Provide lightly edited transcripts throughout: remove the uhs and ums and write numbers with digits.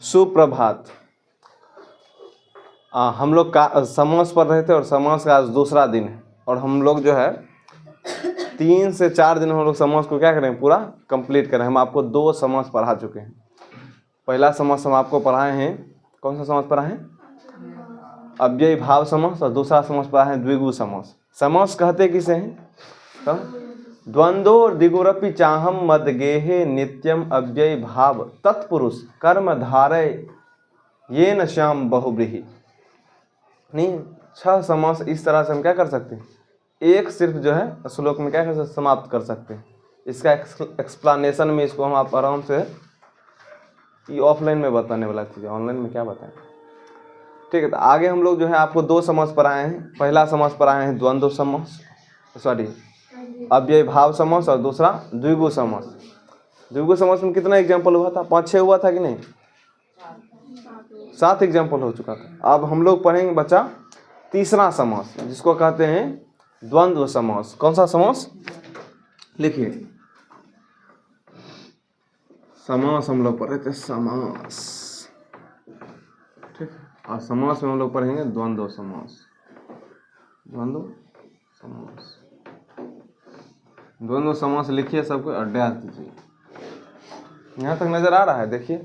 सुप्रभात। हम लोग का समास पढ़ रहे थे और समास का आज दूसरा दिन है और हम लोग जो है 3 से 4 दिन हम लोग समास को क्या करें, पूरा कंप्लीट करें। हम आपको 2 समास पढ़ा चुके हैं। पहला समास हम आपको पढ़ाए हैं, कौन सा समास पढ़ा है? अव्ययी भाव समास। और दूसरा समास पढ़ा है द्विगु समास। समास कहते किसे हैं? द्वंद्व और द्विगुरपि चाहम मद गेहे नित्यम अव्ययी भाव तत्पुरुष कर्म धारय ये न श्याम बहुब्रीहि। नहीं, 6 समास इस तरह से हम क्या कर सकते हैं, एक सिर्फ जो है श्लोक में क्या कर सकते, समाप्त कर सकते हैं। इसका एक्सप्लेनेशन में इसको हम आप आराम से ये ऑफलाइन में बताने वाला चीज़ है, ऑनलाइन में क्या बताएं। ठीक है, तो आगे हम लोग जो है आपको 2 समास पढ़ाए हैं। पहला समास पढ़ाए हैं द्वंद्व समास, अव्ययी भाव समास, और दूसरा द्विगु समास। द्विगु समास में कितना एग्जाम्पल हुआ था? 5-6 हुआ था कि नहीं? 7 एग्जाम्पल हो चुका था। अब हम लोग पढ़ेंगे बच्चा तीसरा समास, जिसको कहते हैं द्वंद्व समास। कौन सा समास? लिखिए, समास हम लोग पढ़ रहे थे, समास। ठीक, और समास में हम लोग पढ़ेंगे द्वंद्व समास। द्वंद्व समास, द्वंद्व समास लिखिए सबको और डैश दीजिए। यहाँ तक नजर आ रहा है? देखिए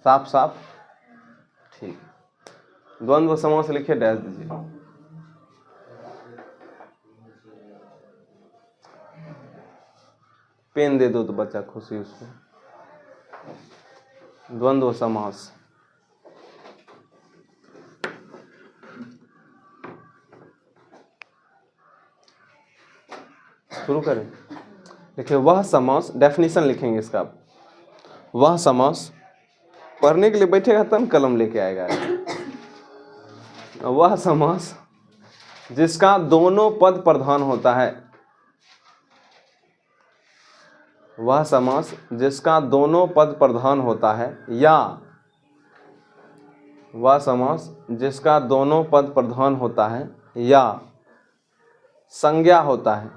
साफ साफ। ठीक, द्वंद्व समास लिखिए, डैश दीजिए। पेन दे दो तो बच्चा खुशी उसको। द्वंद्व समास, शुरू करें। देखिए, वह समास, डेफिनेशन लिखेंगे इसका। वह समास पढ़ने के लिए बैठेगा तब कलम लेके आएगा। वह समास जिसका दोनों पद प्रधान होता है। वह समास जिसका दोनों पद प्रधान होता है, या वह समास जिसका दोनों पद प्रधान होता है या संज्ञा होता है,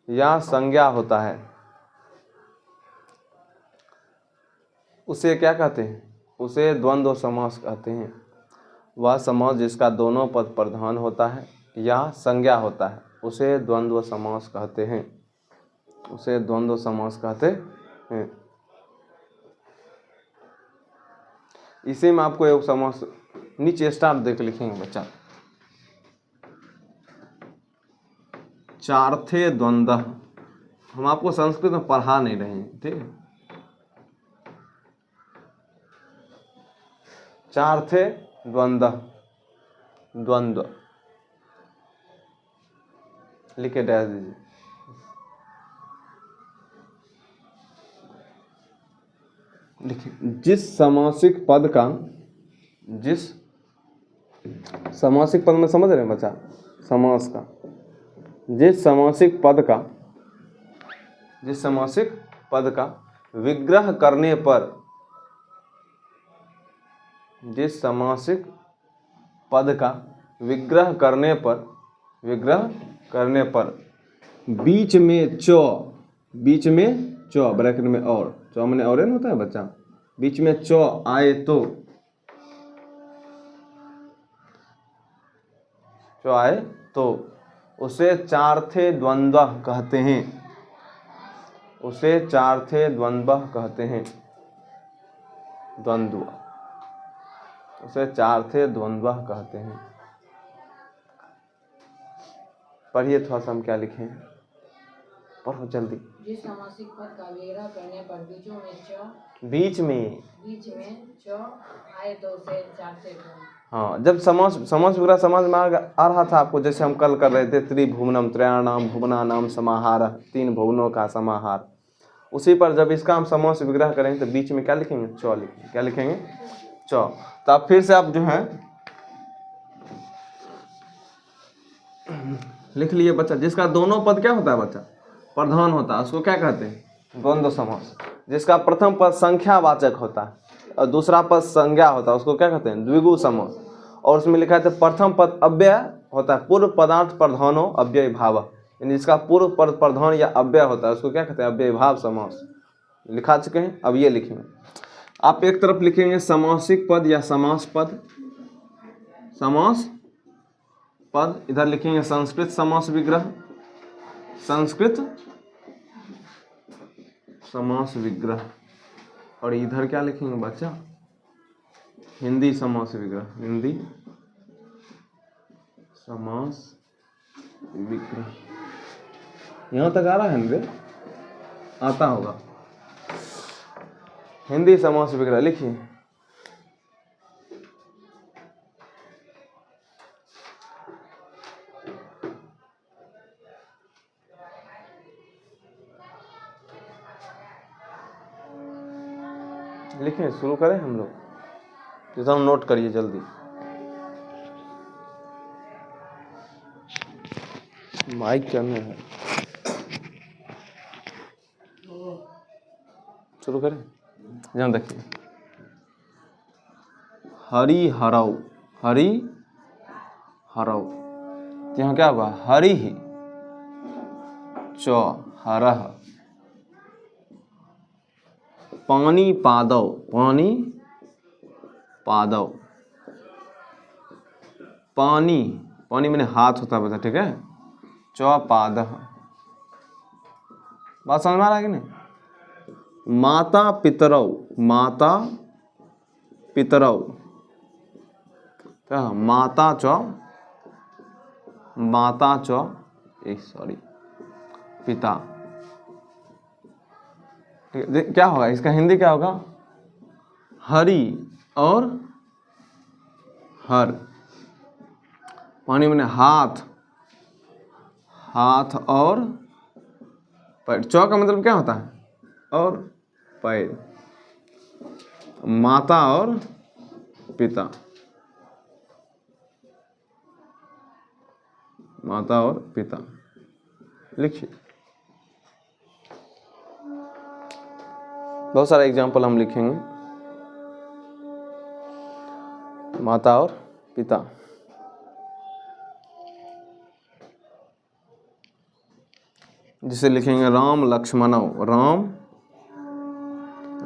या संज्ञा होता है, उसे क्या कहते हैं? उसे द्वंद्व समास कहते हैं। वह समास जिसका दोनों पद प्रधान होता है या संज्ञा होता है, उसे द्वंद्व समास कहते हैं। उसे द्वंद्व समास कहते हैं। इसी में आपको एक समास नीचे स्टार्ट देख लिखेंगे बच्चा। चार्थे द्वंद्व। हम आपको संस्कृत में पढ़ा नहीं रहे हैं, ठीक है? चार्थे द्वंद्व, द्वंद्व लिखे, डैश दीजिए। देखिए, जिस समासिक पद का, जिस समासिक पद में समझ रहे हैं बच्चा, समास का, जिस समासिक पद का, जिस समासिक पद का विग्रह करने पर, जिस समासिक पद का विग्रह करने पर, विग्रह करने पर बीच में चौ, बीच में चौ ब्रैकेट में और, चौ मैंने और होता है बच्चा, बीच में चौ आए तो, चौ आए तो उसे चार्थे द्वंद्व कहते हैं। उसे चार्थे द्वंद्व कहते हैं। द्वंद्व, उसे चार्थे द्वंद्व कहते हैं। पढ़िए थोड़ा सा, हम क्या लिखे, पढ़ो जल्दी। जिस समासिक पद का विग्रह करने पर बीच में चौ आए तो उसे चार्थे द्वंद्व। हाँ, जब समास विग्रह समझ में आ रहा था आपको, जैसे हम कल कर रहे थे, त्रिभुवनम त्रयाणाम भुवनानाम समाहार, 3 भुवनों का समाहार। उसी पर जब इसका हम समास विग्रह करेंगे तो बीच में क्या लिखेंगे? चौ लिखेंगे। क्या लिखेंगे? चौ। तो आप फिर से आप जो है लिख लिए बच्चा। जिसका दोनों पद क्या होता है बच्चा? प्रधान होता है, उसको क्या कहते हैं? द्वंद्व समास। जिसका प्रथम पद संख्यावाचक होता है और दूसरा पद संज्ञा होता है, उसको क्या कहते हैं? द्विगु समास। और उसमें लिखा है प्रथम पद अव्यय होता है, पूर्व पदार्थ प्रधानो अव्ययी भाव, यानी जिसका पूर्व पद प्रधान या अव्यय होता है उसको क्या कहते हैं? अव्ययी भाव समास। लिखा चुके हैं। अब ये लिखेंगे, आप एक तरफ लिखेंगे समासिक पद या समास पद, समास पद, इधर लिखेंगे संस्कृत समास विग्रह, संस्कृत समास विग्रह, और इधर क्या लिखेंगे बच्चा, हिंदी समास विग्रह, हिंदी समास विग्रह। यहाँ तक आ रहा है हिंदी, आता होगा, हिंदी समास विग्रह लिखिए। लिखें, शुरू करें हम लोग, तो हम नोट करिए जल्दी। माइक क्या में है, शुरू करें। ध्यान देखिए, हरि हरौ, हरि हरौ, तो यहाँ क्या होगा, हरि च हरह, पानी पादौ, पानी पादौ, पानी, पानी मैंने हाथ होता है बता, ठीक है, च पादः, बात समझ में आ रहा है कि नहीं। माता पितरौ, माता पितरौ, क्या माता च, माता च, सॉरी पिता, क्या होगा इसका हिंदी क्या होगा, हरि और हर, पानी में हाथ, हाथ और पैर, चौ का मतलब क्या होता है, और पैर, माता और पिता, माता और पिता, लिखिए। बहुत सारा एग्जाम्पल हम लिखेंगे, माता और पिता। जिसे लिखेंगे राम लक्ष्मणौ, राम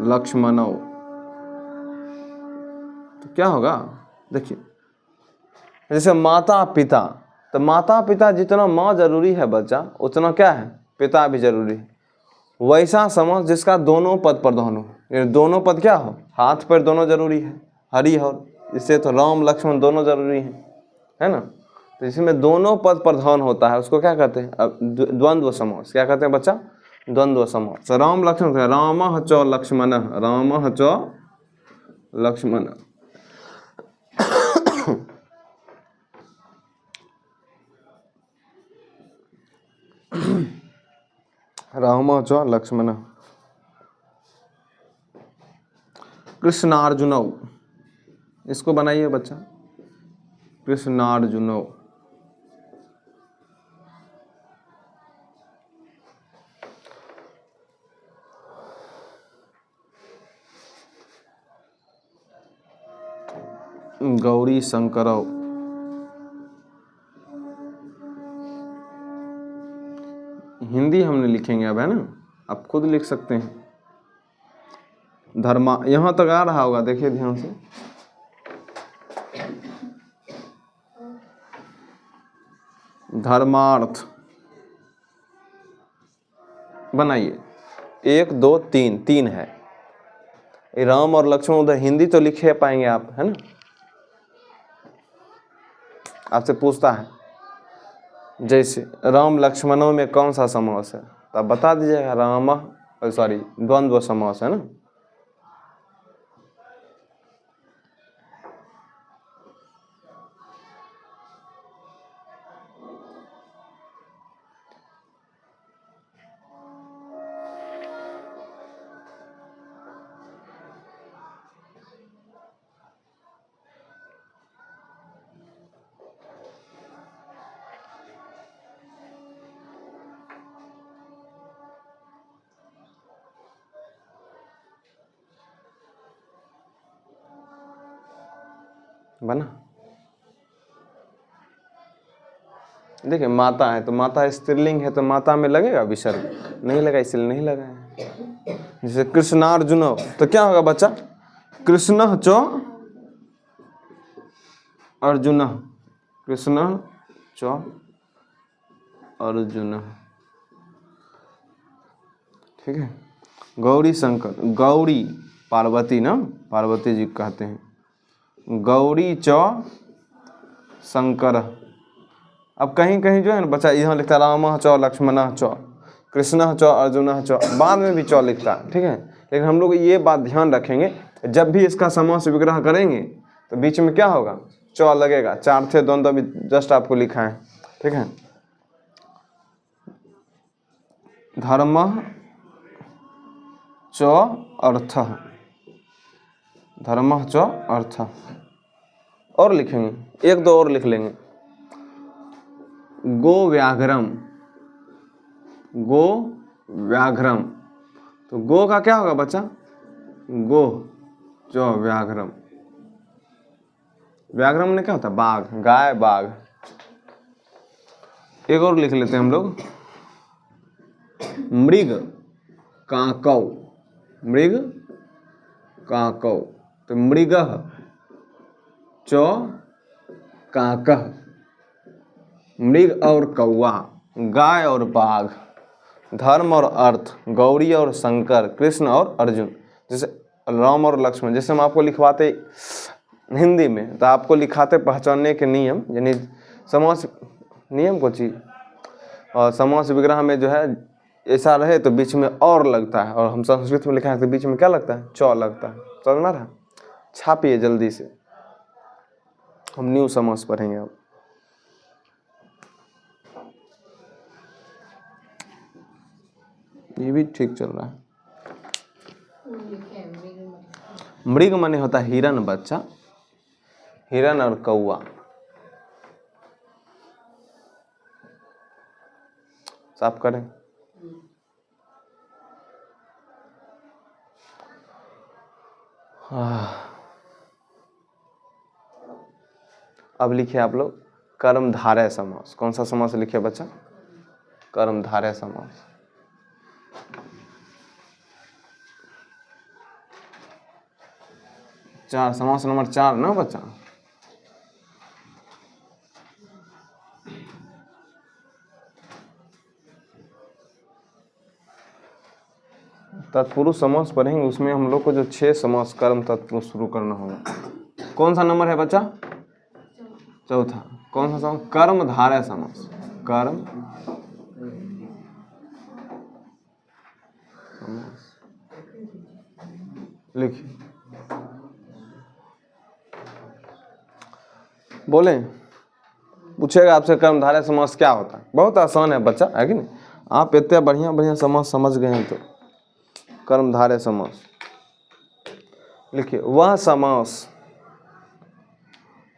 लक्ष्मणौ, तो क्या होगा, देखिए जैसे माता पिता, तो माता पिता जितना माँ जरूरी है बच्चा, उतना क्या है, पिता भी जरूरी है। वैसा समझ जिसका दोनों पद प्रधान हो, ये दोनों पद क्या हो, हाथ पैर दोनों जरूरी है, हरि और, इससे तो राम लक्ष्मण दोनों जरूरी है ना। तो इसमें दोनों पद प्रधान होता है, उसको क्या कहते हैं, अब द्वंद्व समास, क्या कहते हैं बच्चा, द्वंद्व समास। तो राम लक्ष्मण, रामः च लक्ष्मणः, रामः च लक्ष्मणः, रामः च लक्ष्मणः। कृष्णार्जुनौ, इसको बनाइए बच्चा, कृष्णार्जुनौ, गौरी शंकरौ, हिंदी हमने लिखेंगे अब, है ना, आप खुद लिख सकते हैं। धर्मा, यहां तक आ रहा होगा, देखिए ध्यान से, धर्मार्थ बनाइए, 1 2 3, 3 है, राम और लक्ष्मण, उधर हिंदी तो लिखे पाएंगे आप, है ना, आपसे पूछता है जैसे राम लक्ष्मणों में कौन सा समास है, तो आप बता दीजिएगा, राम, सॉरी द्वंद्व समास है ना। बना, देखिए माता है तो माता स्त्रीलिंग है, तो माता में लगेगा विसर्ग, नहीं लगा, इसलिए नहीं लगा है। जैसे कृष्णार्जुन, तो क्या होगा बच्चा? कृष्ण च अर्जुन, कृष्ण च अर्जुन। ठीक है। गौरी शंकर, गौरी पार्वती ना, पार्वती जी कहते हैं। गौरी च शंकर। अब कहीं कहीं जो है ना बच्चा, यहाँ लिखता है राम च लक्ष्मण च, कृष्ण च अर्जुन च, बाद में भी च लिखता है। ठीक है। लेकिन हम लोग ये बात ध्यान रखेंगे, जब भी इसका समास विग्रह करेंगे तो बीच में क्या होगा? च लगेगा। चार थे द्वंद्व भी जस्ट आपको लिखा है। ठीक है। धर्म च अर्थ, धर्म च अर्थ। और लिखेंगे, एक दो और लिख लेंगे। गो व्याघ्रम, गो व्याघ्रम। तो गो का क्या होगा बच्चा? गो च व्याघ्रम। व्याघ्रम में क्या होता है? बाघ, गाय बाघ। एक और लिख लेते हैं हम लोग, मृग काकौ, मृग काकौ। तो मृग च काकः, मृग और कौआ, गाय और बाघ, धर्म और अर्थ, गौरी और शंकर, कृष्ण और अर्जुन। जैसे राम और लक्ष्मण, जैसे हम आपको लिखवाते हिंदी में, तो आपको लिखाते पहचानने के नियम, यानी समास नियम को चीज, और समास विग्रह में जो है ऐसा रहे तो बीच में और लगता है, और हम संस्कृत में लिखा है तो बीच में क्या लगता है? च लगता है। समझ में रहा? छापिए जल्दी से, हम न्यू समास पढ़ेंगे अब। ये भी ठीक चल रहा है। मृग माने होता है हिरन बच्चा, हिरन और कौआ। साफ करें। अब लिखिए आप लोग कर्मधारय समास। कौन सा समास लिखिए बच्चा? कर्मधारय समास। चार, समास नंबर 4 ना बच्चा? तत्पुरुष समास पढ़ेंगे, उसमें हम लोग को जो 6 समास कर्म तत्पुरुष शुरू करना होगा। कौन सा नंबर है बच्चा? चौथा। कौन सा समास? कर्मधारय समास। कर्म समास लिखिए। बोले पूछेगा आपसे कर्मधारय समास क्या होता है? बहुत आसान है बच्चा, है कि नहीं? आप इतने बढ़िया बढ़िया समास समझ गए हैं तो कर्मधारय समास लिखिए। वह समास,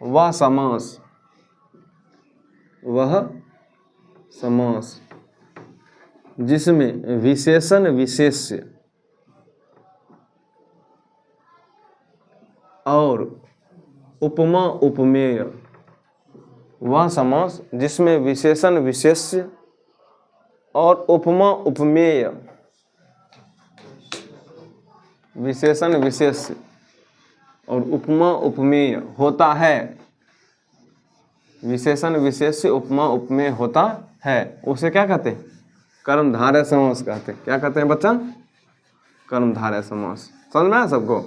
वह समास, वह समास जिसमें विशेषण विशेष्य और उपमा उपमेय, वह समास जिसमें विशेषण विशेष्य और उपमा उपमेय, विशेषण विशेष्य और उपमा उपमेय होता है, विशेषण विशेष्य उपमा उपमेय होता है, उसे क्या कहते हैं? कर्मधारय समास कहते हैं। क्या कहते हैं बच्चा? कर्मधारय समास। समझ में आया सबको?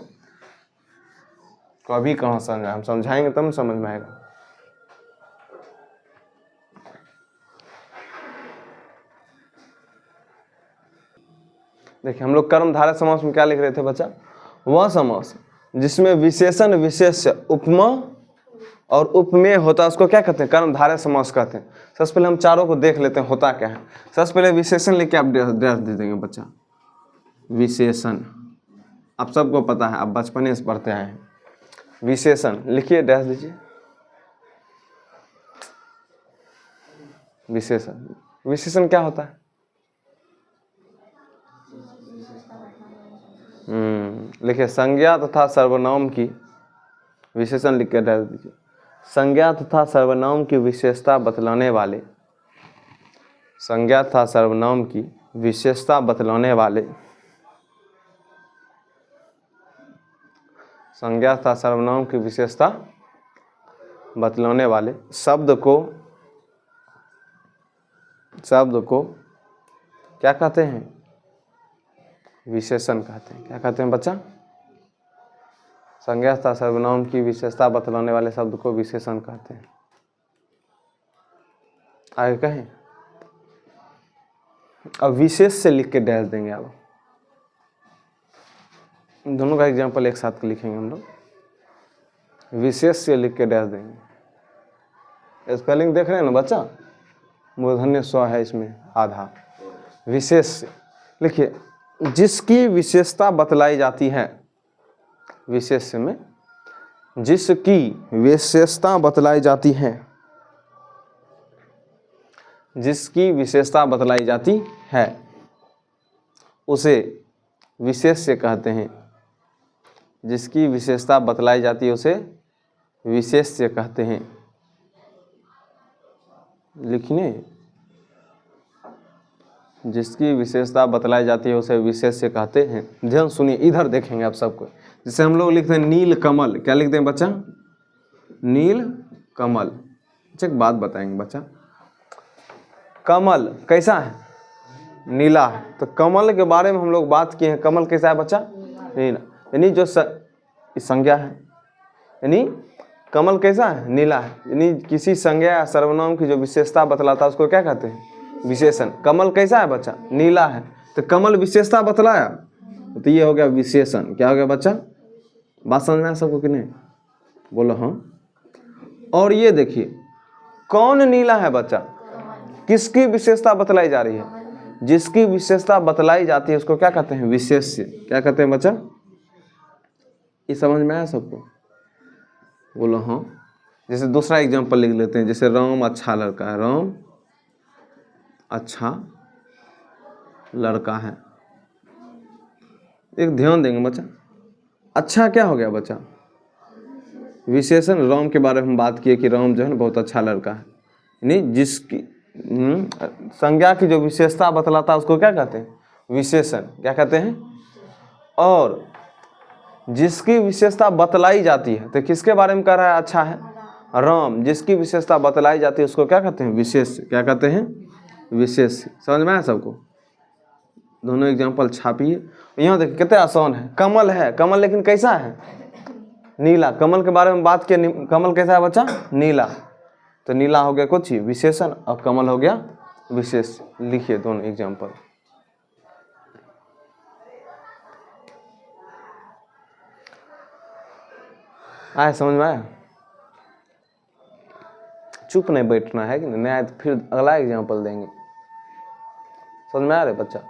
कभी कहाँ समझ, हम समझाएंगे तब समझ में आएगा। देखिए हम लोग कर्मधारय समास में क्या लिख रहे थे बच्चा? वह समास जिसमें विशेषण विशेष्य उपमा और उपमेय होता है, उसको क्या कहते हैं? कर्मधारय समास कहते हैं। सबसे पहले हम चारों को देख लेते हैं होता क्या है। सबसे पहले विशेषण लिख के आप ड्रेस दे देंगे बच्चा। विशेषण आप सबको पता है, आप बचपने से पढ़ते आए हैं। विशेषण लिखिए, ड्रेस दीजिए। विशेषण, विशेषण क्या होता है? लिखिए संज्ञा तथा सर्वनाम की, विशेषण लिख के डाल दीजिए। संज्ञा तथा सर्वनाम की विशेषता बतलाने वाले, संज्ञा तथा सर्वनाम की विशेषता बतलाने वाले संज्ञा तथा सर्वनाम की विशेषता बतलाने वाले शब्द को क्या कहते हैं? विशेषण कहते हैं। क्या कहते हैं बच्चा? संज्ञा तथा सर्वनाम की विशेषता बतलाने वाले शब्द को विशेषण कहते हैं। आगे कहें। अब विशेष से लिख के डैश देंगे। अब दोनों का एग्जाम्पल एक साथ लिखेंगे हम लोग। विशेष से लिख के डैश देंगे। स्पेलिंग देख रहे हैं ना बच्चा? मूर्धन्य स्व है इसमें आधा। विशेष से लिखिए, जिसकी विशेषता बतलाई जाती है। विशेष में जिसकी विशेषता बतलाई जाती है, जिसकी विशेषता बतलाई जाती है उसे विशेष से कहते हैं। जिसकी विशेषता बतलाई जाती है उसे विशेष से कहते हैं। लिखने, जिसकी विशेषता बतलाई जाती है उसे विशेष से कहते हैं। ध्यान सुनिए, इधर देखेंगे आप सबको। जिसे हम लोग लिखते हैं नील कमल। क्या लिखते हैं बच्चा? नील कमल। अच्छा एक बात बताएंगे बच्चा, कमल कैसा है? नीला है। तो कमल के बारे में हम लोग बात किए हैं। कमल कैसा है बच्चा? नीला। यानी जो संज्ञा है, यानी कमल कैसा है? नीला है। यानी किसी संज्ञा या सर्वनाम की जो विशेषता बतलाता है उसको क्या कहते हैं? विशेषण। कमल कैसा है बच्चा? नीला है। तो कमल विशेषता बतलाया तो ये हो गया विशेषण। क्या हो गया बच्चा? बात समझ में आया सबको कि नहीं? बोलो हाँ। और ये देखिए, कौन नीला है बच्चा? किसकी विशेषता बतलाई जा रही है? जिसकी विशेषता बतलाई जाती है उसको क्या कहते हैं? विशेष्य। क्या कहते हैं बच्चा? ये समझ में आया सबको? बोलो हाँ। जैसे दूसरा एग्जांपल लिख लेते हैं। जैसे राम अच्छा लड़का है। राम अच्छा लड़का है। एक ध्यान देंगे बच्चा, अच्छा क्या हो गया बच्चा? विशेषण। राम के बारे में हम बात किए कि राम जो है ना बहुत अच्छा लड़का है। यानी जिसकी संज्ञा की जो विशेषता बतलाता है उसको क्या कहते हैं? विशेषण। क्या कहते हैं? और जिसकी विशेषता बतलाई जाती है, तो किसके बारे में कह रहा है अच्छा है? राम। जिसकी विशेषता बतलाई जाती है उसको क्या कहते हैं? विशेष। क्या कहते हैं? विशेष। समझ में आया सबको? दोनों एग्जांपल छापिए। यहाँ देखिए कितना आसान है। कमल है, कमल लेकिन कैसा है? नीला। कमल के बारे में बात किया, कमल कैसा है बच्चा? नीला। तो नीला हो गया कुछ विशेषण और कमल हो गया विशेष। लिखिए दोनों एग्जांपल। आया समझ में आया? चुप नहीं बैठना है कि नहीं आया तो फिर अगला एग्जांपल देंगे। समझ में आ रहा है बच्चा?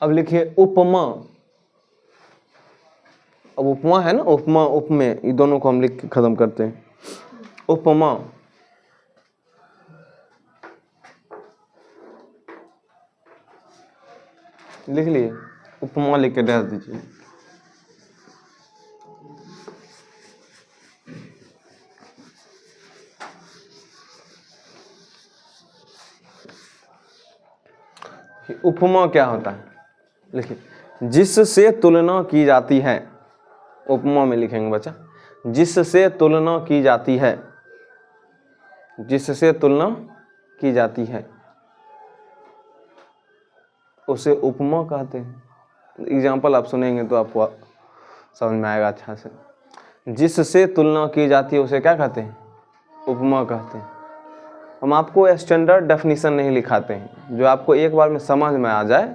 अब लिखिए उपमा। अब उपमा है ना, उपमा उपमेय, ये दोनों को हम लिख के खत्म करते हैं। उपमा। लिख लिए? उपमा लिख के डाल दीजिए। उपमा क्या होता है? लिखिए, जिससे तुलना की जाती है। उपमा में लिखेंगे बच्चा, जिससे तुलना की जाती है। जिससे तुलना की जाती है उसे उपमा कहते हैं। एग्जाम्पल आप सुनेंगे तो आपको समझ में आएगा अच्छा से। जिससे तुलना की जाती है उसे क्या कहते हैं? उपमा कहते हैं। हम आपको स्टैंडर्ड डेफिनेशन नहीं लिखाते हैं, जो आपको एक बार में समझ में आ जाए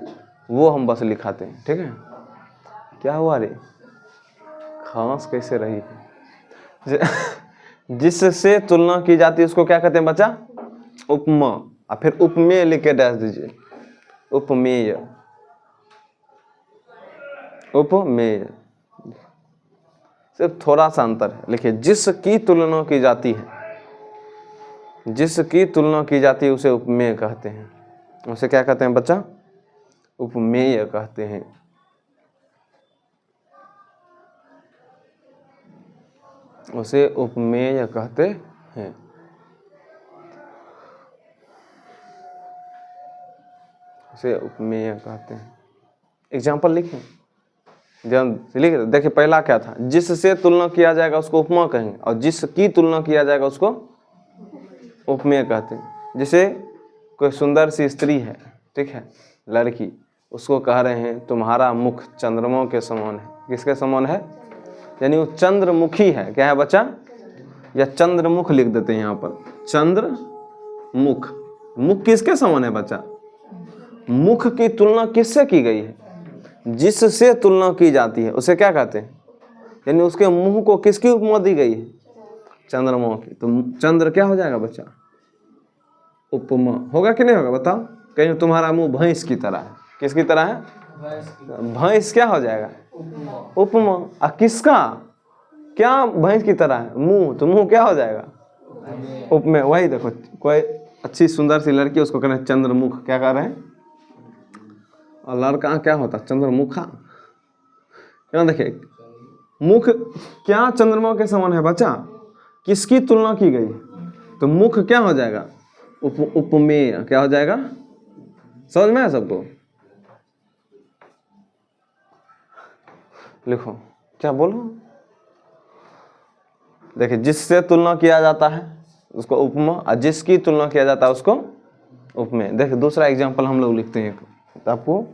वो हम बस लिखाते हैं। ठीक है? क्या हुआ रे? खांस कैसे रही है? जिससे तुलना की जाती है उसको क्या कहते हैं बच्चा? उपमा। और फिर उपमेय लिख के डाल दीजिए। उपमेय। उपमेय। सिर्फ थोड़ा सा अंतर है। लिखिए, जिसकी तुलना की जाती है, जिसकी तुलना की जाती है उसे उपमेय कहते हैं। उसे क्या कहते हैं बच्चा? उपमेय कहते हैं। उसे उपमेय कहते हैं। उसे उपमेय कहते हैं। एग्जाम्पल लिखें, लिख देखिए। पहला क्या था? जिससे तुलना किया जाएगा उसको उपमा कहेंगे, और जिसकी तुलना किया जाएगा उसको उपमेय कहते हैं। जैसे कोई सुंदर सी स्त्री है, ठीक है, लड़की, उसको कह रहे हैं तुम्हारा मुख चंद्रमा के समान है। किसके समान है? यानी वो चंद्रमुखी है। क्या है बच्चा? या चंद्रमुख लिख देते हैं यहाँ पर, चंद्रमुख। मुख किसके समान है बच्चा? मुख की तुलना किससे की गई है? जिससे तुलना की जाती है उसे क्या कहते हैं? यानी उसके मुंह को किसकी उपमा दी गई है? चंद्रमा की। तो चंद्र क्या हो जाएगा बच्चा? उपमा। होगा कि नहीं होगा बताओ? कहीं तुम्हारा मुंह भैंस की तरह है। किसकी तरह है? भैंस क्या हो जाएगा? उपमा। और किसका क्या भैंस की तरह है? मुंह। तो मुंह क्या हो जाएगा? उपमेय। वही देखो, कोई अच्छी सुंदर सी लड़की, उसको कह रहे हैं चंद्रमुख। क्या कह रहे हैं? और लड़का क्या होता? चंद्रमुखा। यहाँ देखिए, मुख क्या चंद्रमा के समान है बच्चा? किसकी तुलना की गई? तो मुख क्या हो जाएगा? उपमेय। क्या हो जाएगा? समझ में है सबको? लिखो, क्या बोलो? देखिए, जिससे तुलना किया जाता है उसको उपमा, और जिसकी तुलना किया जाता है उसको उपमेय। देखिए दूसरा एग्जांपल हम लोग लिखते हैं, तो आपको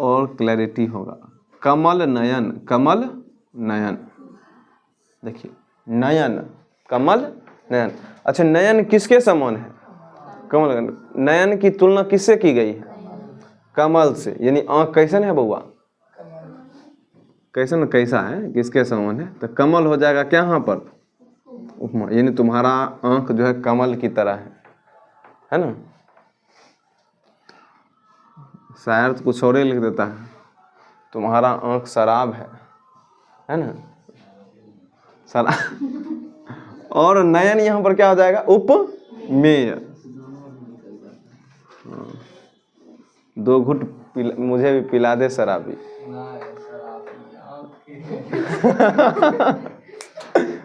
और क्लैरिटी होगा। कमल नयन। कमल नयन। देखिए, नयन, कमल नयन। अच्छा, नयन किसके समान है? कमल। नयन की तुलना किससे की गई है? कमल से। यानी आँख कैसन है बउआ? कैसन कैसा है? किसके समान है? तो कमल हो जाएगा क्या यहाँ पर? उपमा। यानी तुम्हारा आँख जो है कमल की तरह है ना? शायर तो कुछ और ही लिख देता है, तुम्हारा आँख शराब है ना? शराब। और नयन यहाँ पर क्या हो जाएगा? उपमेय। दो घुट मुझे भी पिला दे शराबी।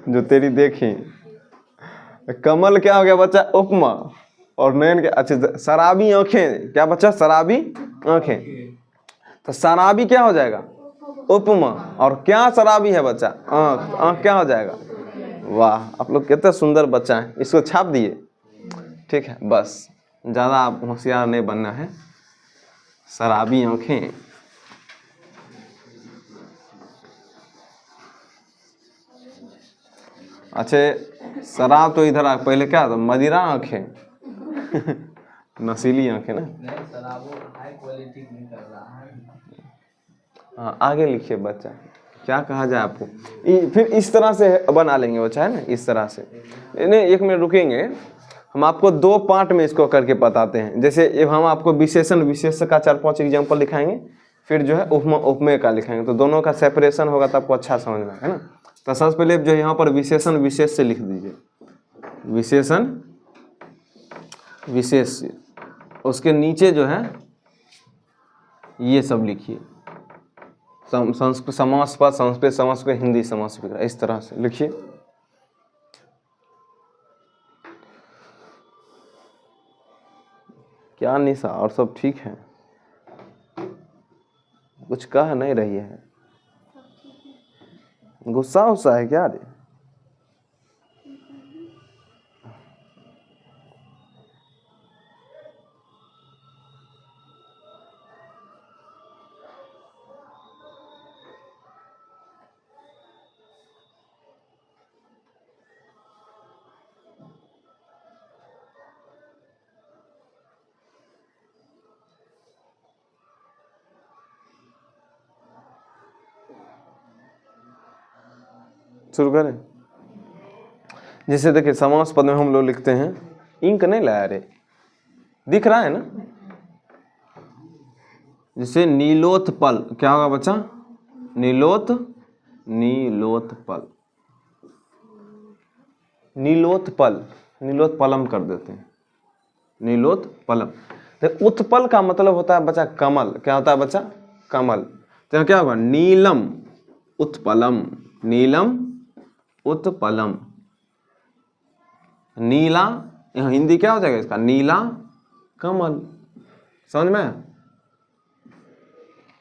जो तेरी देखी। कमल क्या हो गया बच्चा? उपमा। और नयन के अच्छा शराबी आंखें। क्या बच्चा? शराबी आंखें। तो शराबी क्या हो जाएगा? उपमा। और क्या शराबी है बच्चा? आंख। आंख क्या हो जाएगा? वाह, आप लोग कितने सुंदर बच्चा है। इसको छाप दिए, ठीक है? बस ज्यादा आप होशियार नहीं बनना है। शराबी आंखें। अच्छा, शराब तो इधर पहले क्या था? मदिरा आंखें। नशीली आंखें ना। हाँ, आगे लिखिए बच्चा, क्या कहा जाए आपको? फिर इस तरह से बना लेंगे बच्चा, है ना? इस तरह से। नहीं, एक मिनट रुकेंगे, हम आपको दो पार्ट में इसको करके बताते हैं। जैसे हम आपको विशेषण विशेष का 4-5 एग्जाम्पल दिखाएंगे, फिर जो है उपमा उपमेय का लिखाएंगे। तो दोनों का सेपरेशन होगा तो आपको अच्छा समझ में, है ना? तो सबसे पहले जो यहाँ पर विशेषण विशेष से लिख दीजिए। विशेषण विशेष से, उसके नीचे जो है ये सब लिखिए। संस्कृत समास पर संस्कृत समास को हिंदी समास विग्रह, इस तरह से लिखिए। क्या निशा, और सब ठीक है? कुछ कह नहीं रही है? गुस्सा उस्सा है क्या रे? शुरू करें। जैसे देखिए, समास पद में हम लोग लिखते हैं, इंक नहीं लाया रे, दिख रहा है ना? जैसे नीलोत्पल। क्या होगा बच्चा? नीलोत्पल। नीलोत्पल, नीलोत्पलम कर देते हैं, नीलोत्पलम। तो उत्पल का मतलब होता है बच्चा कमल। क्या होता है बच्चा? कमल। तो क्या होगा? नीलम उत्पलम, नीलम उत्पलम। नीला, यहाँ हिंदी क्या हो जाएगा इसका? नीला कमल। समझ में?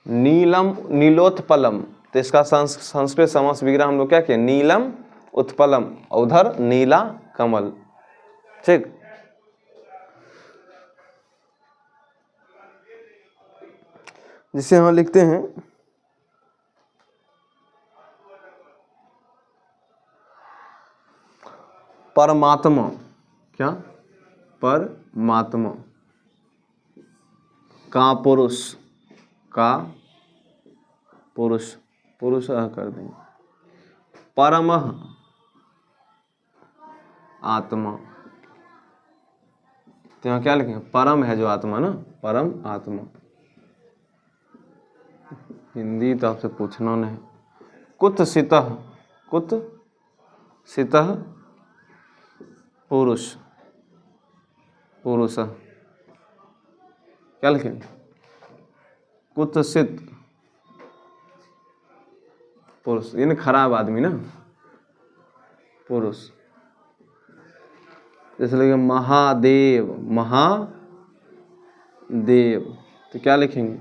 नीलम नीलोत्पलम, तो इसका संस्कृत समास विग्रह हम लोग क्या किए? नीलम उत्पलम, उधर नीला कमल। ठीक। जिसे हम लिखते हैं परमात्मा। क्या? परमात्मा का पुरुष, का पुरुष, पुरुष कर देंगे। परमः आत्मा, तो यहाँ क्या लिखेंगे? परम है जो आत्मा ना, परम आत्मा। हिंदी तो आपसे पूछना नहीं। कुत्सितः, कुत्सितः पुरुष, पुरुष क्या लिखेंगे? कुत्सित पुरुष, यानी खराब आदमी ना, पुरुष। जैसे लिखेंगे महादेव, महादेव, तो क्या लिखेंगे?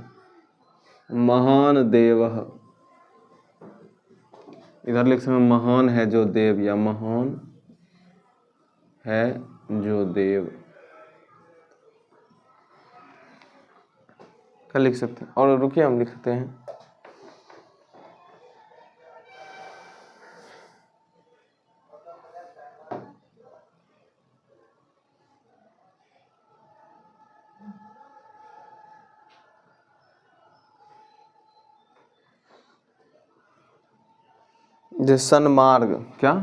महान देवः। इधर लिख सकते हैं महान है जो देव, या महान है जो देव, क्या लिख सकते हैं? और रुकिए हम लिखते हैं जो सन्मार्ग। क्या?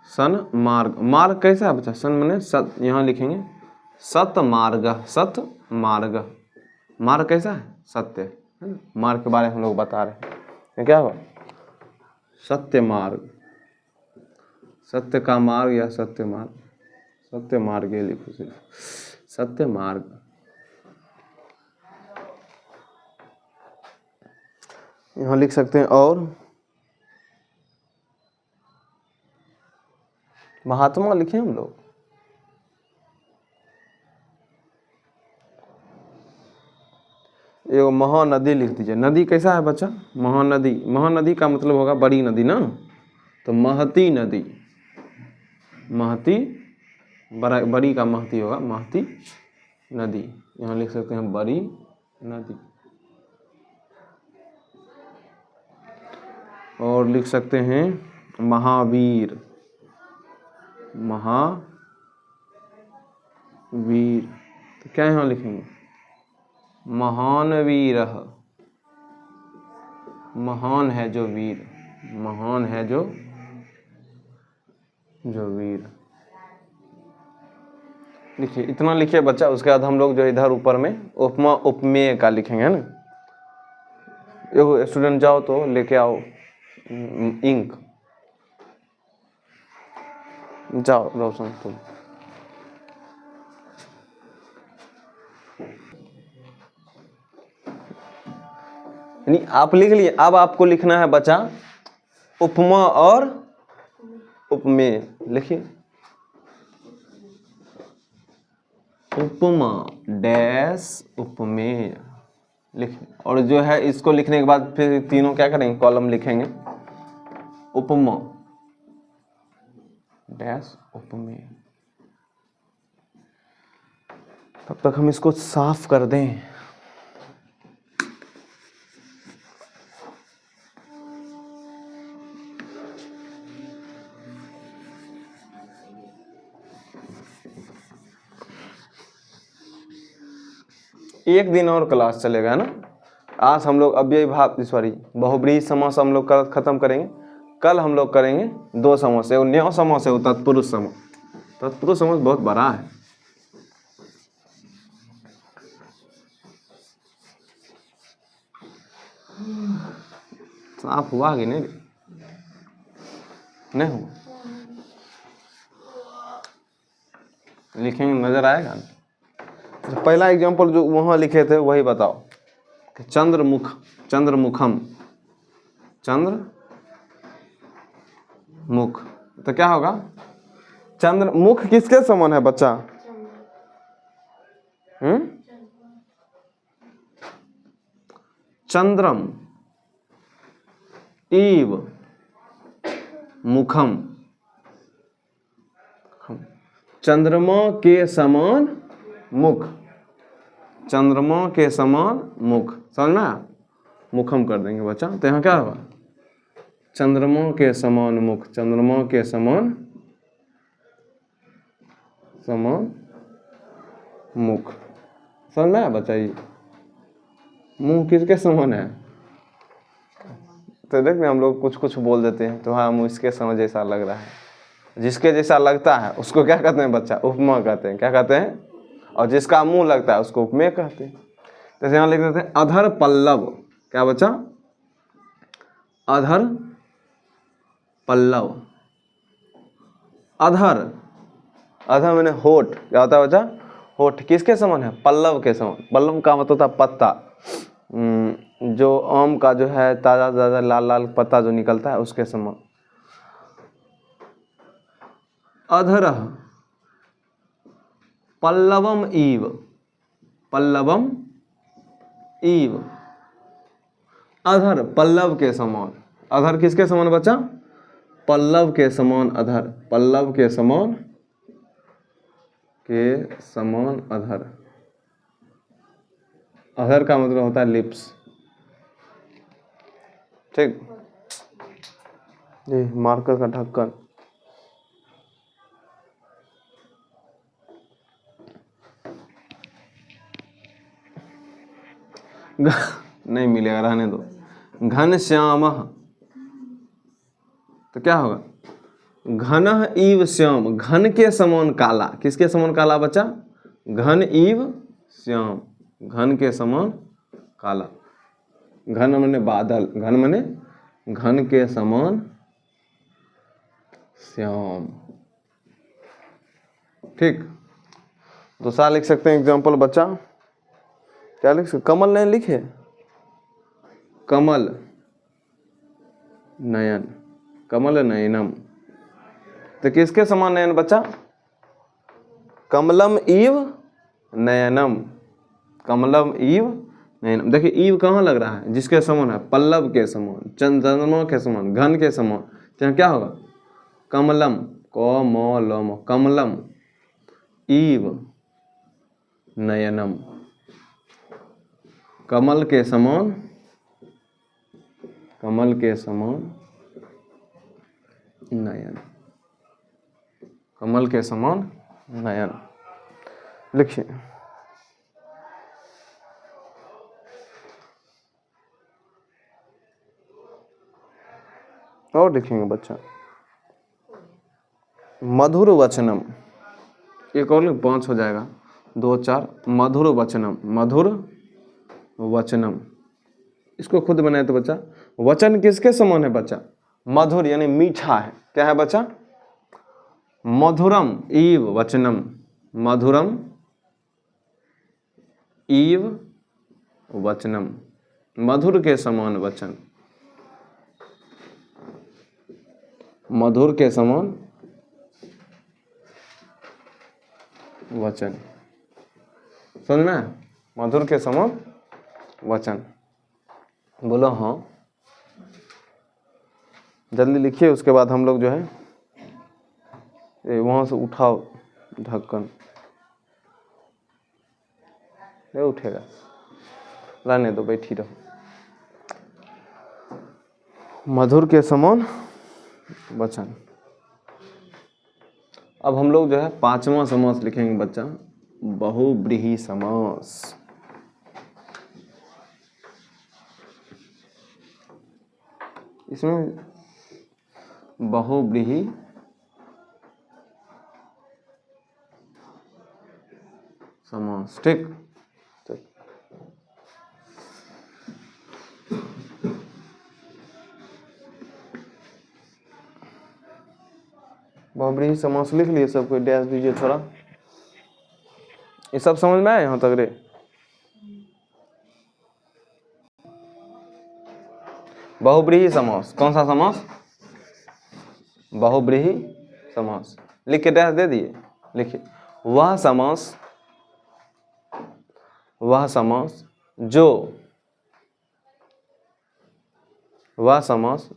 सन्मार्ग। मार्ग कैसा है बच्चा? सन माने सत, यहाँ लिखेंगे सतमार्ग, सतमार्ग। मार्ग कैसा है? सत्य। मार्ग के बारे में हम लोग बता रहे हैं। क्या हुआ? सत्य मार्ग, सत्य का मार्ग या सत्य मार्ग, सत्य मार्ग ये लिखो सिर्फ, सत्य मार्ग। यहाँ लिख सकते हैं और महात्मा लिखे हम लोग। एगो महानदी लिख दीजिए। नदी कैसा है बच्चा? महानदी। महानदी का मतलब होगा बड़ी नदी ना, तो महती नदी, महती, बड़ी का महती होगा, महती नदी। यहाँ लिख सकते हैं बड़ी नदी। और लिख सकते हैं महावीर, महावीर, तो क्या यहाँ लिखेंगे? महान वीर, महान है जो वीर, महान है जो वीर। लिखिए, इतना लिखिए बच्चा। उसके बाद हम लोग जो इधर ऊपर में उपमा उपमेय का लिखेंगे ना। एगो स्टूडेंट जाओ तो लेके आओ इंक, जाओ रोशन तुम। यानी आप लिख लिए। अब आपको लिखना है बच्चा उपमा और उपमेय। लिखिए उपमा डैश उपमेय लिखिए। और जो है इसको लिखने के बाद फिर तीनों क्या करेंगे? कॉलम लिखेंगे। उपमा डैश उपमेय। तब तक हम इसको साफ कर दें। एक दिन और क्लास चलेगा ना। आज हम लोग अव्यय भाव, सॉरी, बहुब्रीहि समास हम लोग खत्म करेंगे। कल हम लोग करेंगे दो समास, एगो न्याय समास है, तत्पुरुष समास। तत्पुरुष समास बहुत बड़ा है। साफ हुआ कि नहीं? नहीं हुआ? लिखेंगे नजर आएगा ना? पहला एग्जांपल जो वहां लिखे थे वही बताओ कि चंद्रमुख, चंद्रमुखम, चंद्रमुख, तो क्या होगा? चंद्रमुख किसके समान है बच्चा? चंद्रम इव मुखम, चंद्रमा के समान मुख, चंद्रमा के समान मुख, समझना? मुखम कर देंगे बच्चा, तो यहाँ क्या होगा? चंद्रमा के समान मुख, चंद्रमा के समान मुख, समझना है बच्चा? ये मुंह किसके समान है? तो देख ना हम लोग कुछ कुछ बोल देते हैं तो हाँ मुँह इसके समान जैसा लग रहा है, जिसके जैसा लगता है उसको क्या कहते हैं बच्चा? उपमा कहते हैं। क्या कहते हैं? और जिसका मुंह लगता है उसको उपमेय कहते हैं। जैसे यहाँ लिख देते हैं अधर पल्लव, क्या बच्चा? अधर पल्लव, अधर, अधर मैंने होठ, क्या होता है बच्चा? होठ किसके समान है? पल्लव के समान। पल्लव का मतलब होता है पत्ता, जो आम का जो है ताजा ताजा लाल लाल पत्ता जो निकलता है उसके समान। अधर पल्लवम इव, पल्लवम इव, अधर पल्लव के समान। अधर किसके समान बच्चा? पल्लव के समान अधर, पल्लव के समान अधर। अधर का मतलब होता है लिप्स, ठीक? ये मार्कर का ढक्कन, नहीं मिलेगा, रहने दो। घनश्याम, तो क्या होगा? घन इव श्याम, घन के समान काला, किसके समान काला बच्चा? घन इव श्याम, घन के समान काला। घन माने बादल, घन माने घन के समान श्याम, ठीक? दूसरा लिख सकते हैं एग्जाम्पल बच्चा, क्या लिख सकते? कमल नयन लिखे, कमल नयन, कमल नयनम, तो किसके समान नयन बच्चा? कमलम इव नयनम, कमलम इव नयनम। देखिए ईव कहाँ लग रहा है? जिसके समान है, पल्लव के समान, चंद्रमा के समान, घन के समान, तो क्या होगा? कमलम, कमलम, कमलम इव नयनम, कमल के समान, कमल के समान नयन, कमल के समान नयन। लिखिए और लिखेंगे बच्चा मधुर वचनम, एक और 5 हो जाएगा, 2 4। मधुर वचनम, मधुर वचनम, इसको खुद बनाए तो बच्चा वचन किसके समान है बच्चा? मधुर यानी मीठा है, क्या है बच्चा? मधुरम इव वचनम, मधुरम इव वचनम, मधुर के समान वचन, मधुर के समान वचन, समझना है? मधुर के समान वचन, बोलो हाँ, जल्दी लिखिए। उसके बाद हम लोग जो है वहां से उठाओ ढक्कन, नहीं उठेगा, रहने दो, बैठी रहो। मधुर के समान वचन। अब हम लोग जो है 5वां समास लिखेंगे बच्चा, बहुव्रीहि समास। इसमें बहुव्रीहि समास, ठीक? बहुव्रीहि समास लिख लिए सब कोई, डैश दीजिए थोड़ा। ये सब समझ में आए यहाँ तक रे? बहुब्रीहि समास, कौन सा समास? बहुब्रीहि समास। लिख के डैश दे दिए, लिखिए। वह समास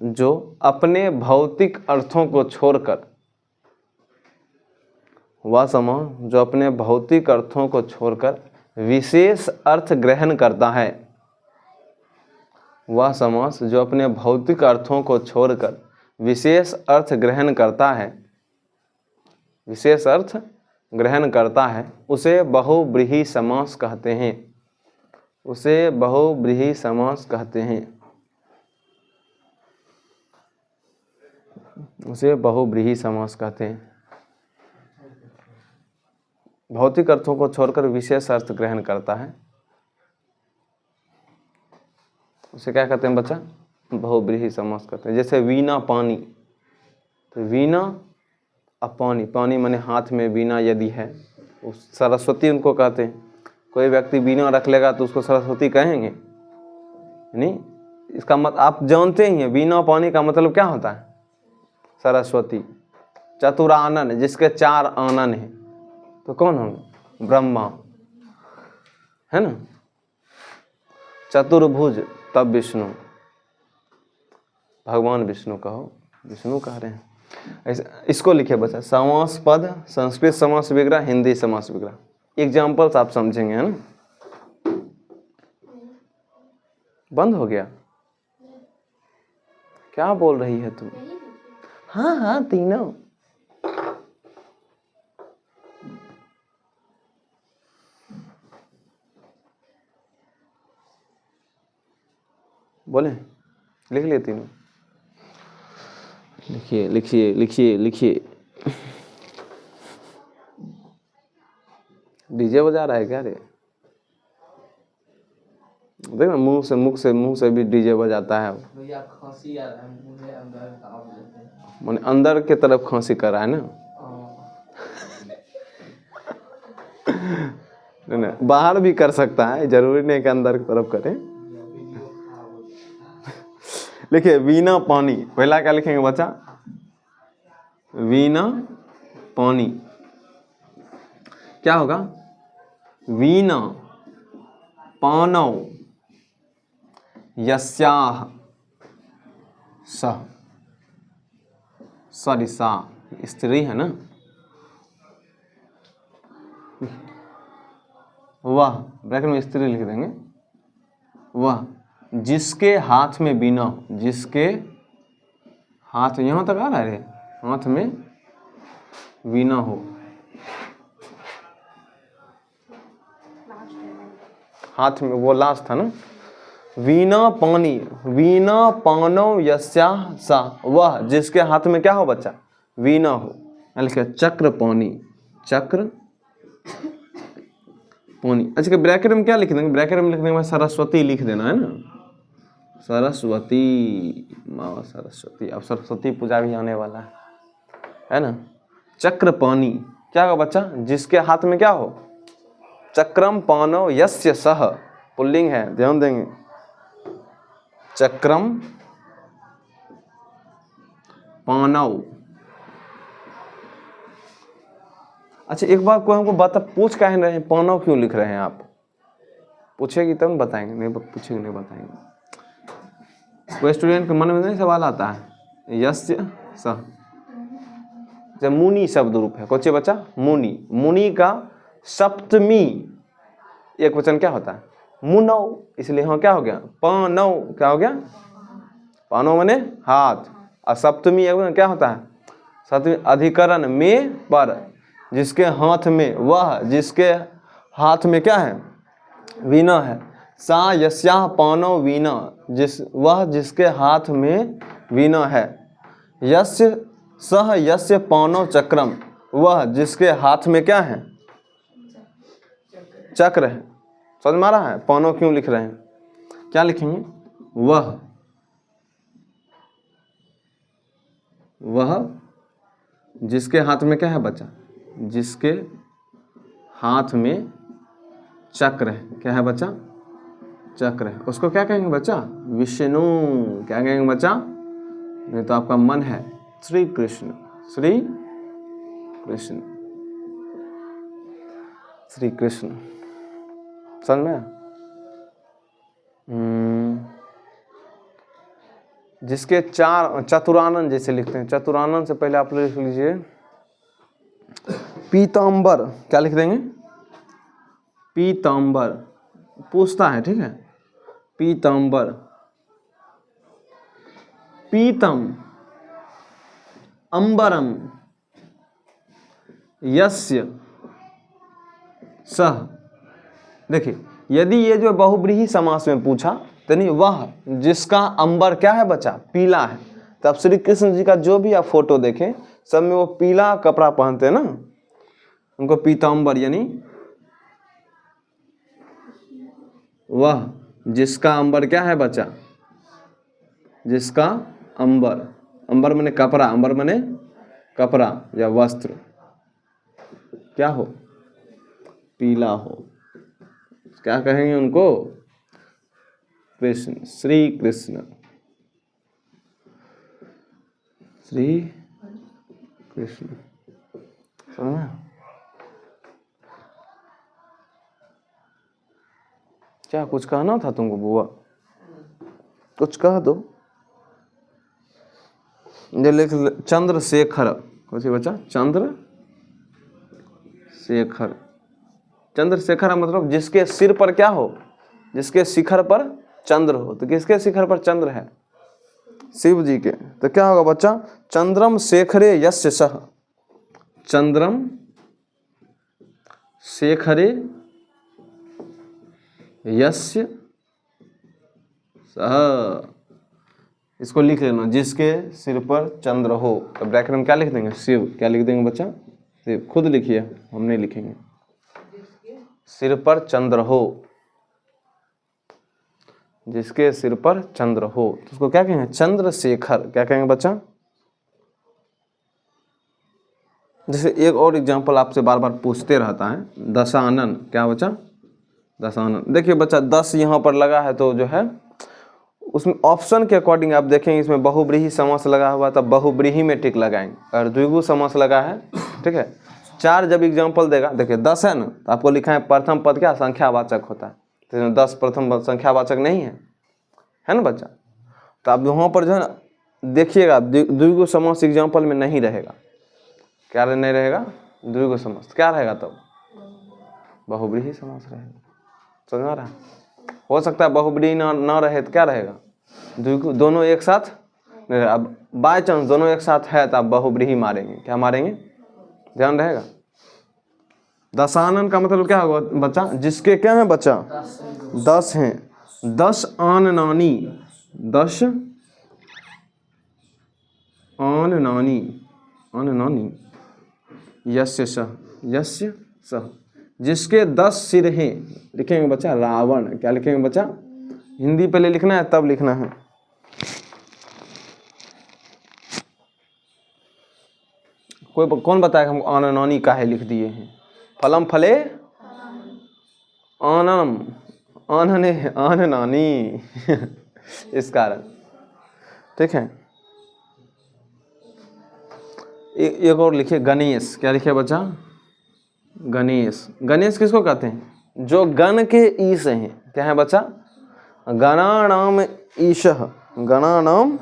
जो अपने भौतिक अर्थों को छोड़कर, वह समास जो अपने भौतिक अर्थों को छोड़कर विशेष अर्थ ग्रहण करता है। वह समास जो अपने भौतिक अर्थों को छोड़कर विशेष अर्थ ग्रहण करता है, विशेष अर्थ ग्रहण करता है, उसे बहुब्रीहि समास कहते हैं। उसे बहुब्रीहि समास कहते हैं। उसे बहुब्रीहि समास कहते हैं। भौतिक अर्थों को छोड़कर विशेष अर्थ ग्रहण करता है, उसे क्या कहते हैं बच्चा? बहुब्रीहि समास कहते हैं। जैसे वीणा पानी, तो वीणा अब पानी, पानी माने हाथ में वीणा यदि है, उस सरस्वती उनको कहते हैं। कोई व्यक्ति वीणा रख लेगा तो उसको सरस्वती कहेंगे नहीं? इसका मतलब आप जानते ही हैं, वीणा पानी का मतलब क्या होता है? सरस्वती। चतुरानन, जिसके 4 आनन हैं, तो कौन होंगे? ब्रह्मा, है ना? चतुर्भुज, तब विष्णु, भगवान विष्णु कहो, विष्णु कह रहे हैं। ऐसे इसको लिखे बच्चा, समास पद, संस्कृत समास विग्रह, हिंदी समास विग्रह। एग्जाम्पल्स आप समझेंगे, है ना? बंद हो गया? क्या बोल रही है तुम? हाँ हाँ, तीनों। बोले, लिख लिए तीनों? लिखिए लिखिए लिखिए लिखिए। डीजे बजा रहा है क्या रे? देख ना, मुंह से भी डीजे बजाता है। भैया खांसी आ रहा है, मुझे अंदर दाब देते हैं। माने अंदर के तरफ खांसी कर रहा है ना? नहीं, बाहर भी कर सकता है, जरूरी नहीं कि अंदर की तरफ करें। लिखिए वीणा पानी, पहला क्या लिखेंगे बच्चा? वीणा पानी। क्या होगा? वीणा पानौ यस्याह सह, सॉरी सा स्त्री है ना, वह, ब्रैकेट में स्त्री लिख देंगे, वह जिसके हाथ में वीणा हो, जिसके हाथ, यहाँ तक आ रहा है, हाथ में वीणा हो, हाथ में, वो लास्ट था ना। वीणा पानी, वीणा पानौ यस्याह सा, वह जिसके हाथ में क्या हो बच्चा? वीणा हो। लिखिए चक्र पानी, चक्र पानी। अच्छा, ब्रैकेट में क्या लिख देंगे? ब्रैकेट में लिखने के बाद सरस्वती लिख देना है ना, सरस्वती, माँ सरस्वती। अब सरस्वती पूजा भी आने वाला है ना? चक्र पानी क्या होगा बच्चा? जिसके हाथ में क्या हो? चक्रम पानौ यस्य सह, पुल्लिंग है, ध्यान देंगे। चक्रम पानौ। अच्छा, एक बार कोई हमको बता, पूछ कह रहे हैं पानौ क्यों लिख रहे हैं आप? पूछेगी तब तो बताएंगे, नहीं पूछेगी नहीं बताएंगे। कोई स्टूडेंट के मन में नहीं सवाल आता है? यस्य सह, जब मुनि शब्द रूप है, कौन बच्चा? मुनि। मुनि का सप्तमी एक वचन क्या होता है? मुनौ, इसलिए हाँ क्या हो गया? पानौ। क्या हो गया? पानौ माने हाथ, और सप्तमी एक वचन क्या होता है? सप्तमी अधिकरण में पर, जिसके हाथ में, वह जिसके हाथ में क्या है? वीणा है। सा यस्याह पानौ वीणा, वह जिसके हाथ में वीणा है। यस्य सह यस्य पानौ चक्रम, वह जिसके हाथ में क्या है? चक्र है। समझ में आ रहा है पानौ क्यों लिख रहे हैं? क्या लिखेंगे? वह जिसके हाथ में क्या है बच्चा? जिसके हाथ में चक्र है। क्या है बच्चा? चक्र है। उसको क्या कहेंगे बच्चा? विष्णु। क्या कहेंगे बच्चा? नहीं तो आपका मन है श्री कृष्ण, श्री कृष्ण, श्री कृष्ण। समझ में? जिसके चार चतुरानन जैसे लिखते हैं, चतुरानन से पहले आप लिख लीजिए पीताम्बर। क्या लिख देंगे? पीताम्बर। पूछता है, ठीक है। पीताम्बर, पीतम, अंबरम, यस्य सह। देखिए, यदि ये जो बहुब्रीहि समास में पूछा तो नहीं, वह जिसका अंबर क्या है बच्चा? पीला है। तो आप श्री कृष्ण जी का जो भी आप फोटो देखें, सब में वो पीला कपड़ा पहनते हैं ना, उनको पीताम्बर, यानी वह जिसका अंबर क्या है बच्चा? जिसका अंबर, अंबर माने कपड़ा, अंबर माने कपड़ा या वस्त्र क्या हो? पीला हो। क्या कहेंगे उनको? कृष्ण, श्री कृष्ण, श्री कृष्ण। समझा? क्या कुछ कहना था तुमको बुआ? कुछ कह दो। ये लिख चंद्रशेखर। कुछ बच्चा? चंद्रशेखर। चंद्रशेखर मतलब जिसके सिर पर क्या हो? जिसके शिखर पर चंद्र हो। तो किसके शिखर पर चंद्र है? शिव जी के। तो क्या होगा बच्चा? चंद्रम शेखरे यस्य सह। चंद्रम शेखरे यस्य सह। इसको लिख लेना, जिसके सिर पर चंद्र हो। तो ब्रैकेट में क्या लिख देंगे? शिव। क्या लिख देंगे बच्चा? शिव। खुद लिखिए, हम नहीं लिखेंगे। सिर पर चंद्र हो, जिसके सिर पर चंद्र हो, तो उसको क्या कहेंगे? चंद्रशेखर। क्या कहेंगे बच्चा? जैसे एक और एग्जांपल आपसे बार बार पूछते रहता है, दशानन। क्या बच्चा? दशानन। देखिए बच्चा, 10 यहाँ पर लगा है तो जो है उसमें ऑप्शन के अकॉर्डिंग आप देखेंगे, इसमें बहुब्रीहि समास लगा हुआ तब बहुब्रीहि में टिक लगाएंगे, और द्विगु समास लगा है, ठीक है। 4 जब एग्जाम्पल देगा, देखिए 10 है ना, तो आपको लिखा है प्रथम पद क्या? संख्यावाचक होता है। तो 10 प्रथम पद संख्यावाचक नहीं है, है ना बच्चा? तो आप यहाँ पर जो है ना देखिएगा, द्विगु समास एग्जाम्पल में नहीं रहेगा। क्या नहीं रहेगा? द्विगु समास। क्या रहेगा तब? बहुब्रीहि समास रहेगा। समझ में आ रहा है? हो सकता है बहुब्रीहि ना रहे तो क्या रहेगा? द्विगु। दोनों एक साथ नहीं। अब बाय चांस दोनों एक साथ है तो आप बहुब्रीहि मारेंगे। क्या मारेंगे? ध्यान रहेगा। दशानन का मतलब क्या होगा बच्चा? जिसके क्या है बच्चा? 10 हैं। 10 आननानी। 10 आननानी। आननानी यस्य सह। यस्य सह। जिसके 10 सिर हैं। लिखेंगे बच्चा रावण। क्या लिखेंगे बच्चा? हिंदी पहले लिखना है तब लिखना है। कोई कौन बताएगा हमको आननानी काहे लिख दिए हैं? फलम फले आननम, आनने, आननानी इस कारण, ठीक है। एक और लिखिए गणेश। क्या लिखिए बच्चा? गणेश। गणेश किसको कहते हैं? जो गण के ईश हैं। क्या है बच्चा? गणानाम ईशः। गणानाम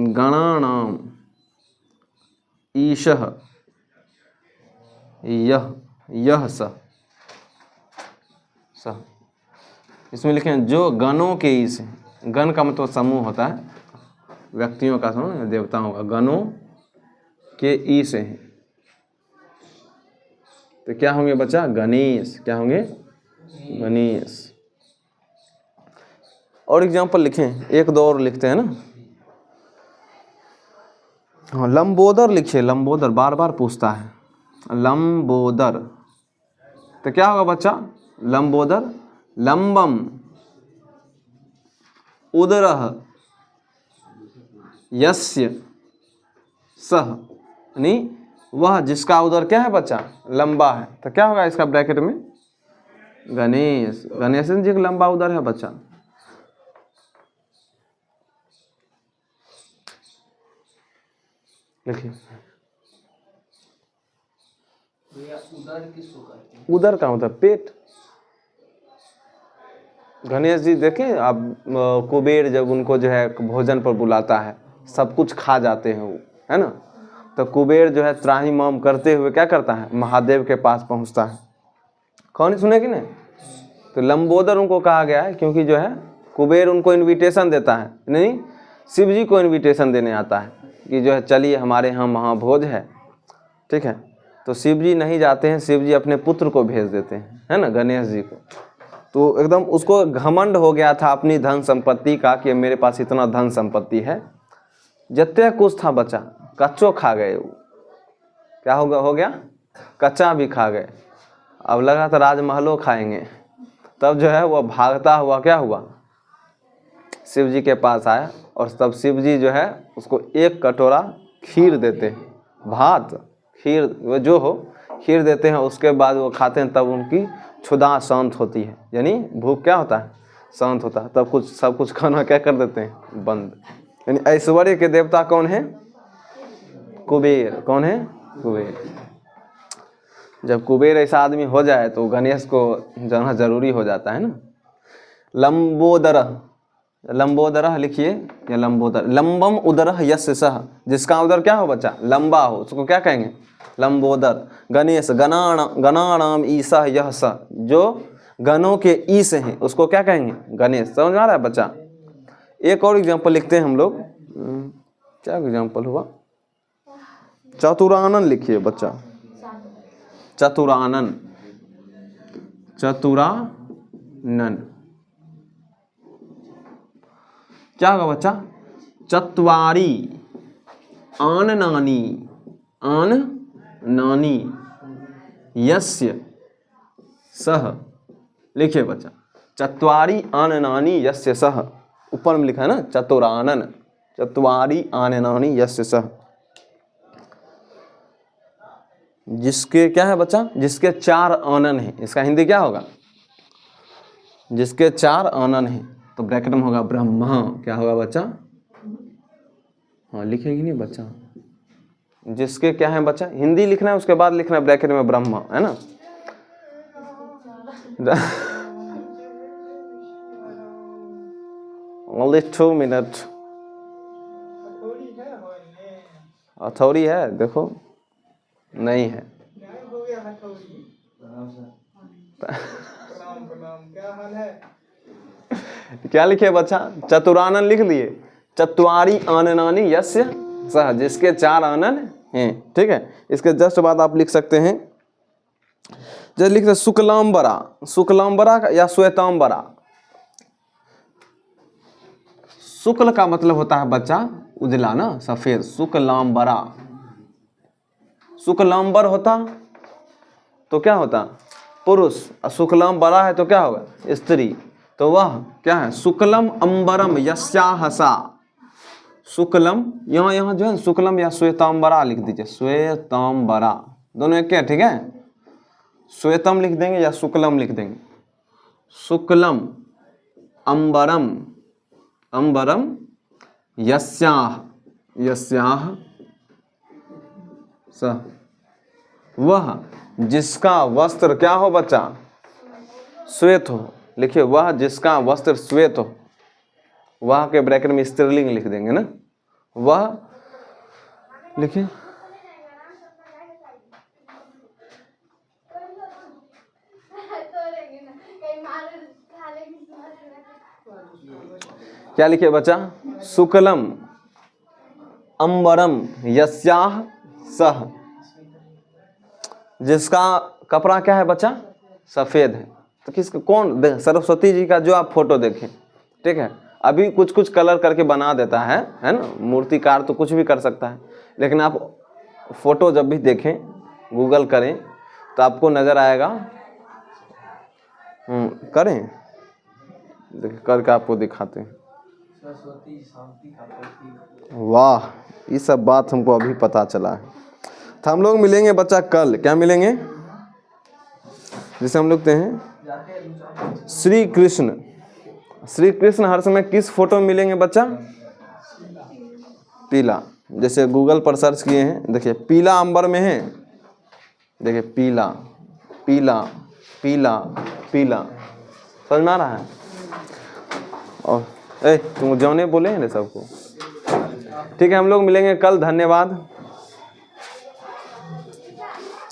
गणानाम ईशः यह यह सह। सह। इसमें लिखें जो गणों के ईश हैं। गण का मतलब समूह होता है, व्यक्तियों का समूह, देवताओं का। गणों के ईश हैं तो क्या होंगे बच्चा? गणेश। क्या होंगे? गणेश। और एग्जाम्पल लिखें, 1-2 और लिखते हैं ना। हाँ, लंबोदर लिखिए। लंबोदर बार बार पूछता है। लंबोदर। तो क्या होगा बच्चा? लंबोदर। लंबम उदरः यस्य सह, यानी वह जिसका उदर क्या है बच्चा, लंबा है, तो क्या होगा इसका ब्रैकेट में, गणेश। गणेश जी का लंबा उदर है बच्चा। लिखिए भैया उदर किसको कहते हैं? उदर का मतलब पेट। गणेश जी देखें आप, कुबेर जब उनको जो है भोजन पर बुलाता है, सब कुछ खा जाते हैं वो, है ना, तो कुबेर जो है त्राही माम करते हुए क्या करता है, महादेव के पास पहुंचता है। कौन सुने कि नहीं? तो लंबोदर उनको कहा गया है क्योंकि जो है कुबेर उनको इनविटेशन देता है, नहीं शिव जी को इनविटेशन देने आता है कि जो है चलिए हमारे यहाँ महाभोज है, ठीक है। तो शिव जी नहीं जाते हैं, शिव जी अपने पुत्र को भेज देते हैं, है ना, गणेश जी को। तो एकदम उसको घमंड हो गया था अपनी धन संपत्ति का कि मेरे पास इतना धन संपत्ति है। जितने कुछ था बचा कच्चो खा गए वो, क्या हो गया कच्चा भी खा गए। अब लगा था राजमहलों खाएंगे। तब जो है वह भागता हुआ क्या हुआ, शिव जी के पास आया और तब शिव जी जो है उसको एक कटोरा खीर देते हैं, भात खीर वो जो हो खीर देते हैं। उसके बाद वो खाते हैं, तब उनकी क्षुधा शांत होती है, यानी भूख क्या होता है, शांत होता है। तब कुछ सब कुछ खाना क्या कर देते हैं, बंद। यानी ऐश्वर्य के देवता कौन है, कुबेर। कौन है, कुबेर। जब कुबेर ऐसा आदमी हो जाए तो गणेश को जाना जरूरी हो जाता है ना। लंबोदर, लंबोदर लिखिए या लंबोदर, लंबम उदर यस्य सह, जिसका उदर क्या हो बच्चा, लंबा हो, उसको क्या कहेंगे, लंबोदर। गणेश गणाणाम ईसा यह स, जो गणों के ईश हैं उसको क्या कहेंगे, गणेश। समझ आ रहा है बच्चा। एक और एग्जांपल लिखते हैं हम लोग, क्या एग्जांपल हुआ, चतुरानन लिखिए बच्चा, चतुरानन, चतुरानन क्या होगा बच्चा, चत्वारी आन नानी, आन नानी यस्य सह। लिखिए बच्चा, चत्वारी आन नानी यस्य सह, ऊपर में लिखा है ना चतुरानन, चत्वारी आन नानी यस्य सह। जिसके क्या है बच्चा, जिसके 4 आनन है। इसका हिंदी क्या होगा, जिसके 4 आनन है, तो ब्रैकेट में होगा ब्रह्मा। क्या होगा बच्चा, हाँ लिखेगी नहीं बच्चा, जिसके क्या है बच्चा, हिंदी लिखना है उसके बाद लिखना है ब्रैकेट में ब्रह्मा, है ना। Only 2 minutes। हथौड़ी है, देखो नहीं है। क्या लिखे बच्चा, चतुरानन लिख लिए, चत्वारी आननानी यस्य सह, जिसके 4 आनन हैं, ठीक है। इसके जस्ट बाद आप लिख सकते हैं, जैसे लिखते शुक्लांबरा, शुक्लांबरा या श्वेतांबरा। शुक्ल का मतलब होता है बच्चा उजला ना, सफेद, शुक्लांबरा। शुक्लांबर होता तो क्या होता, पुरुष, और शुक्लांबरा है तो क्या होगा, स्त्री। तो वह क्या है, शुक्लम अंबरम यस्याहसा। शुक्लम, यहाँ जो है शुक्लम या श्वेतांबरा लिख दीजिए, श्वेतांबरा दोनों एक है, ठीक है। श्वेतम लिख देंगे या शुक्लम लिख देंगे, शुक्लम अंबरम, अंबरम यस्याह, यस्याह स, वह जिसका वस्त्र क्या हो बच्चा, श्वेत हो। लिखिए, वह जिसका वस्त्र श्वेत हो, वह के ब्रैकेट में स्त्रीलिंग लिख देंगे ना, वह लिखिए। क्या लिखिए बच्चा, शुक्लम अंबरम यस्याह सह, जिसका कपड़ा क्या है बच्चा, सफेद है। तो किसका, कौन, सरस्वती जी का जो आप फोटो देखें, ठीक है। अभी कुछ कुछ कलर करके बना देता है ना, मूर्तिकार तो कुछ भी कर सकता है, लेकिन आप फोटो जब भी देखें, गूगल करें तो आपको नजर आएगा। करें, देखिए करके आपको दिखाते हैं। सरस्वती शांति का प्रतीक। वाह, ये सब बात हमको अभी पता चला है। तो हम लोग मिलेंगे बच्चा कल, क्या मिलेंगे, जैसे हम लोग हैं श्री कृष्ण। श्री कृष्ण हर समय किस फोटो में मिलेंगे बच्चा, पीला। जैसे गूगल पर सर्च किए हैं, देखिए पीला अंबर में है, देखिए पीला पीला पीला पीला, समझ में आ रहा है। और तुम जौने बोले हैं ना सबको, ठीक है, हम लोग मिलेंगे कल, धन्यवाद।